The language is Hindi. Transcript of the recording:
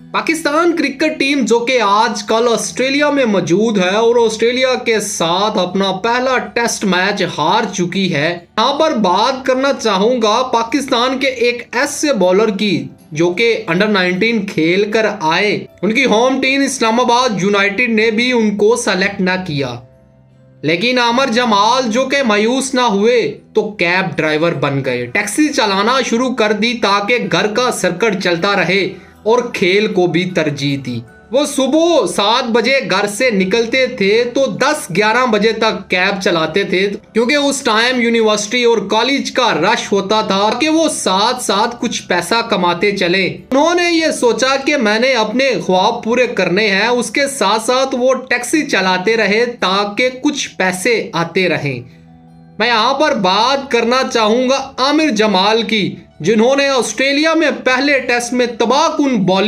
पाकिस्तान क्रिकेट टीम जो कि आजकल ऑस्ट्रेलिया में मौजूद है और ऑस्ट्रेलिया के साथ अपना पहला टेस्ट मैच हार चुकी है। यहाँ पर बात करना चाहूंगा पाकिस्तान के एक ऐसे बॉलर की जो कि अंडर 19 खेल कर आए। उनकी होम टीम इस्लामाबाद यूनाइटेड ने भी उनको सेलेक्ट ना किया, लेकिन आमिर जमाल जो कि मायूस ना हुए तो कैब ड्राइवर बन गए। टैक्सी चलाना शुरू कर दी ताकि घर का सर्कट चलता रहे और खेल को भी तरजीह दी। वो सुबह 7 बजे घर से निकलते थे तो 10-11 बजे तक कैब चलाते थे, क्योंकि उस टाइम यूनिवर्सिटी और कॉलेज का रश होता था कि वो साथ साथ कुछ पैसा कमाते चले। उन्होंने ये सोचा कि मैंने अपने ख्वाब पूरे करने हैं, उसके साथ साथ वो टैक्सी चलाते रहे ताकि कुछ पैसे आते रहें। मैं यहाँ पर बात करना चाहूंगा आमिर जमाल की, जिन्होंने ऑस्ट्रेलिया में पहले टेस्ट में तबाहकुन बॉलिंग